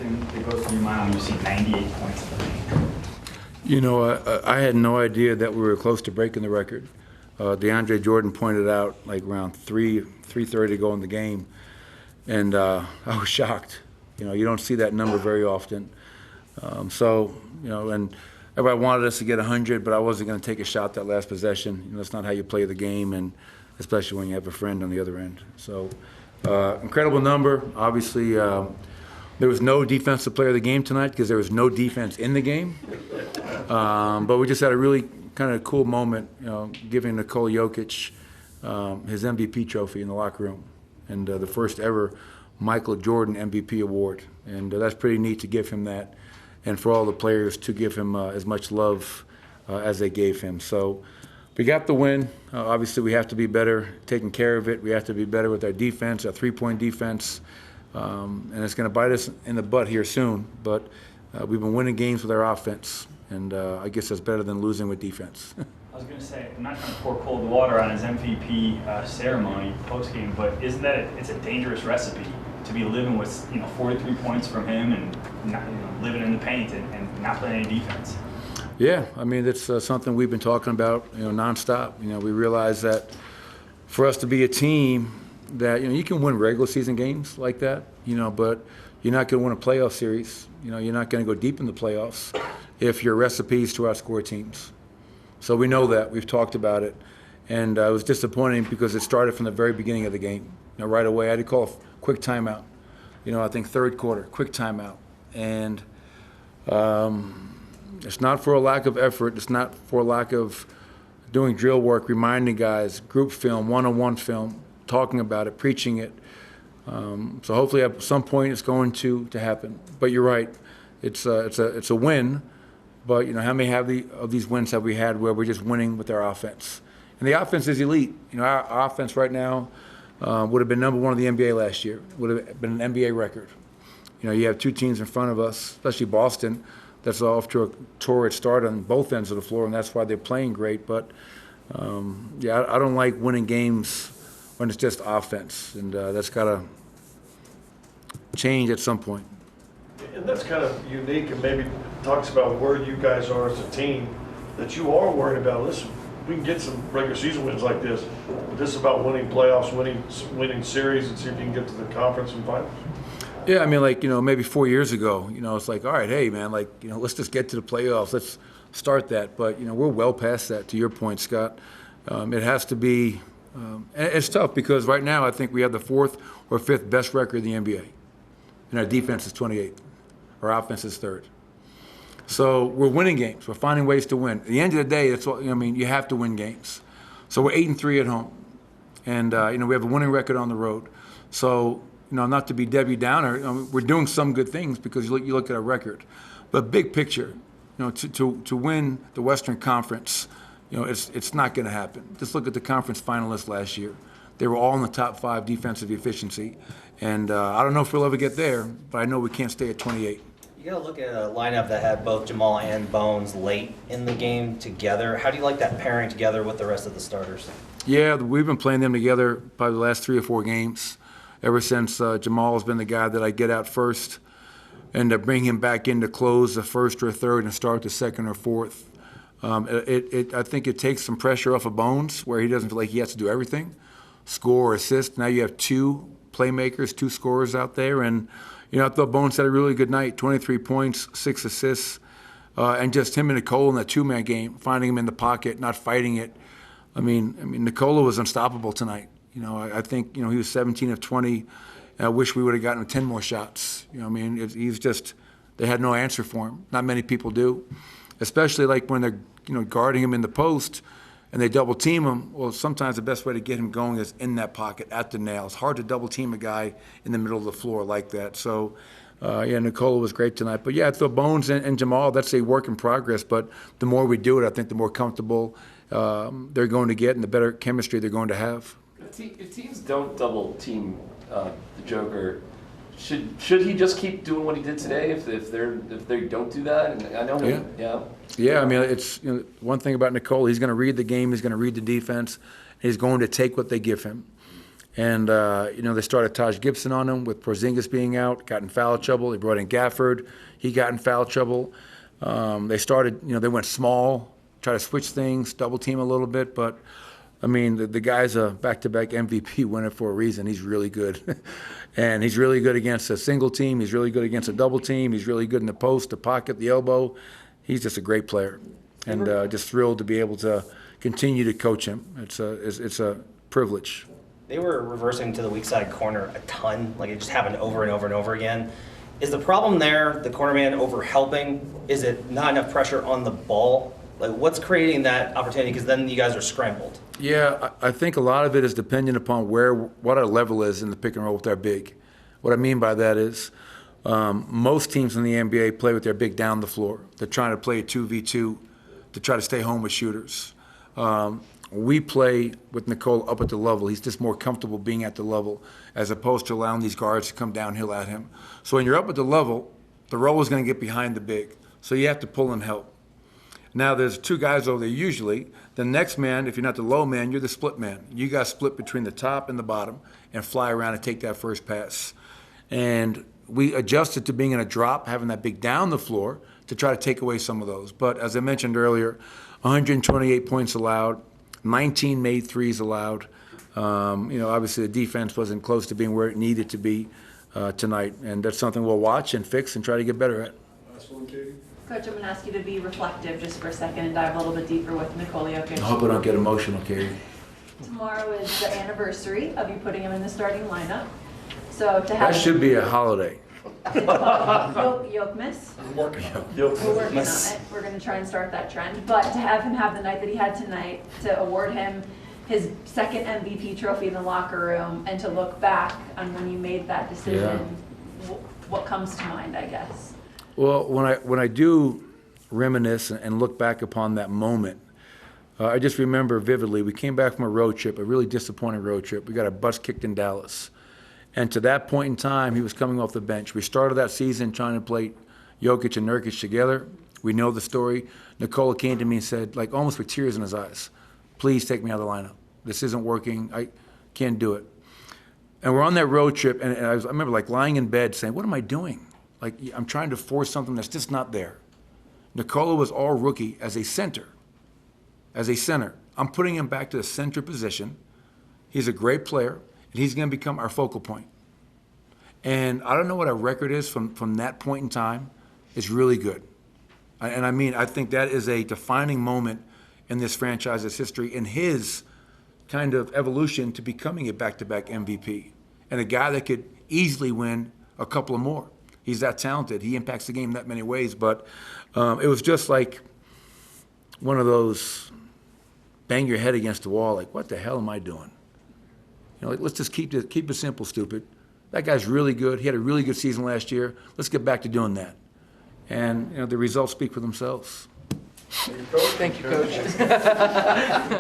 thing that goes through your mind when you see 98 points in the game? You know, I had no idea that we were close to breaking the record. DeAndre Jordan pointed out like around 3:30 to go in the game, and I was shocked. You know, you don't see that number very often. So, you know, and everybody wanted us to get 100, but I wasn't going to take a shot that last possession. You know, that's not how you play the game, and especially when you have a friend on the other end. So, incredible number. Obviously, there was no defensive player of the game tonight because there was no defense in the game. But we just had a really kind of cool moment, you know, giving Nikola Jokic his MVP trophy in the locker room, and the first ever Michael Jordan MVP award. And that's pretty neat to give him that, and for all the players to give him as much love as they gave him. So we got the win. Obviously, we have to be better taking care of it. We have to be better with our defense, our three-point defense. And it's going to bite us in the butt here soon. But we've been winning games with our offense, and I guess that's better than losing with defense. I was going to say, I'm not trying to pour cold water on his MVP ceremony post-game, but isn't that it's a dangerous recipe to be living with 43 points from him and not, living in the paint and not playing any defense? Yeah, I mean, it's something we've been talking about, nonstop. We realize that for us to be a team that, you can win regular season games like that, but you're not going to win a playoff series. You're not going to go deep in the playoffs if your recipes to outscore teams. So we know that. We've talked about it. And it was disappointing because it started from the very beginning of the game. Right away, I had to call a quick timeout. I think third quarter, quick timeout. And it's not for a lack of effort. It's not for a lack of doing drill work, reminding guys, group film, one-on-one film, talking about it, preaching it. So hopefully at some point it's going to happen. But you're right, it's a win. But how many of these wins have we had where we're just winning with our offense? And the offense is elite. Our offense right now would have been number one in the NBA last year. Would have been an NBA record. You have two teams in front of us, especially Boston, that's off to a torrid start on both ends of the floor, and that's why they're playing great. But I don't like winning games when it's just offense, and that's got to change at some point. And that's kind of unique, and maybe talks about where you guys are as a team, that you are worried about. Listen, we can get some regular season wins like this, but this is about winning playoffs, winning series, and see if you can get to the conference and finals. Yeah, I mean, maybe 4 years ago, it's like, all right, hey, man, let's just get to the playoffs. Let's start that. But, we're well past that, to your point, Scott. It has to be and it's tough because right now I think we have the fourth or fifth best record in the NBA. And our defense is 28th. Our offense is third. So we're winning games. We're finding ways to win. At the end of the day, that's what, you have to win games. So we're 8-3 at home. And, we have a winning record on the road. So, not to be Debbie Downer, we're doing some good things because you look at our record. But big picture, to win the Western Conference, it's not going to happen. Just look at the conference finalists last year. They were all in the top 5 defensive efficiency. And I don't know if we'll ever get there, but I know we can't stay at 28. You got to look at a lineup that had both Jamal and Bones late in the game together. How do you like that pairing together with the rest of the starters? Yeah, we've been playing them together probably the last 3 or 4 games. Ever since Jamal has been the guy that I get out first and to bring him back in to close the first or third and start the second or fourth. I think it takes some pressure off of Bones where he doesn't feel like he has to do everything, score or assist. Now you have 2 playmakers, 2 scorers out there. And, I thought Bones had a really good night, 23 points, 6 assists, and just him and Nikola in that 2-man game, finding him in the pocket, not fighting it. I mean, Nikola was unstoppable tonight. I think, he was 17 of 20. I wish we would have gotten 10 more shots. He's just, they had no answer for him. Not many people do, especially like when they're, guarding him in the post and they double team him. Well, sometimes the best way to get him going is in that pocket at the nail. It's hard to double team a guy in the middle of the floor like that. So, Nikola was great tonight. But, I thought Bones and Jamal, that's a work in progress. But the more we do it, I think the more comfortable they're going to get and the better chemistry they're going to have. If teams don't double team the Joker, should he just keep doing what he did today? If they don't do that, and I know him, yeah. I mean, it's one thing about Nikola. He's going to read the game. He's going to read the defense. He's going to take what they give him. And, they started Taj Gibson on him with Porzingis being out, got in foul trouble. They brought in Gafford. He got in foul trouble. They started, they went small, try to switch things, double team a little bit. But, the guy's a back-to-back MVP winner for a reason. He's really good. And he's really good against a single team. He's really good against a double team. He's really good in the post, the pocket, the elbow. He's just a great player. And just thrilled to be able to continue to coach him. It's a privilege. They were reversing to the weak side corner a ton. Like, it just happened over and over and over again. Is the problem there the corner man over helping? Is it not enough pressure on the ball? Like, what's creating that opportunity? Because then you guys are scrambled. Yeah, I think a lot of it is dependent upon what our level is in the pick and roll with our big. What I mean by that is most teams in the NBA play with their big down the floor. They're trying to play a 2v2 to try to stay home with shooters. We play with Nikola up at the level. He's just more comfortable being at the level as opposed to allowing these guards to come downhill at him. So when you're up at the level, the roll is going to get behind the big. So you have to pull and help. Now there's two guys over there usually. The next man, if you're not the low man, you're the split man. You got split between the top and the bottom and fly around and take that first pass. And we adjusted to being in a drop, having that big down the floor to try to take away some of those. But as I mentioned earlier, 128 points allowed, 19 made threes allowed. Obviously the defense wasn't close to being where it needed to be tonight. And that's something we'll watch and fix and try to get better at. Last one, Katie. Coach, I'm going to ask you to be reflective just for a second and dive a little bit deeper with Nikola Jokic. I hope I don't get emotional, Katie. Tomorrow is the anniversary of you putting him in the starting lineup. So to have That should be a holiday. Yokmas. We're working on it. We're working on it. We're going to try and start that trend. But to have him have the night that he had tonight, to award him his second MVP trophy in the locker room, and to look back on when you made that decision, what comes to mind, I guess? Well, when I do reminisce and look back upon that moment, I just remember vividly, we came back from a road trip, a really disappointing road trip. We got our butts kicked in Dallas. And to that point in time, he was coming off the bench. We started that season trying to play Jokic and Nurkic together. We know the story. Nikola came to me and said, like almost with tears in his eyes, please take me out of the lineup. This isn't working. I can't do it. And we're on that road trip, and I remember like lying in bed saying, what am I doing? Like, I'm trying to force something that's just not there. Nikola was all rookie as a center. I'm putting him back to the center position. He's a great player, and he's going to become our focal point. And I don't know what our record is from that point in time. It's really good. And I think that is a defining moment in this franchise's history, in his kind of evolution to becoming a back-to-back MVP. And a guy that could easily win a couple of more. He's that talented. He impacts the game in that many ways. But it was just like one of those bang your head against the wall, like, what the hell am I doing? Let's just keep it simple, stupid. That guy's really good. He had a really good season last year. Let's get back to doing that. And the results speak for themselves. Thank you, Coach. Thank you, Coach.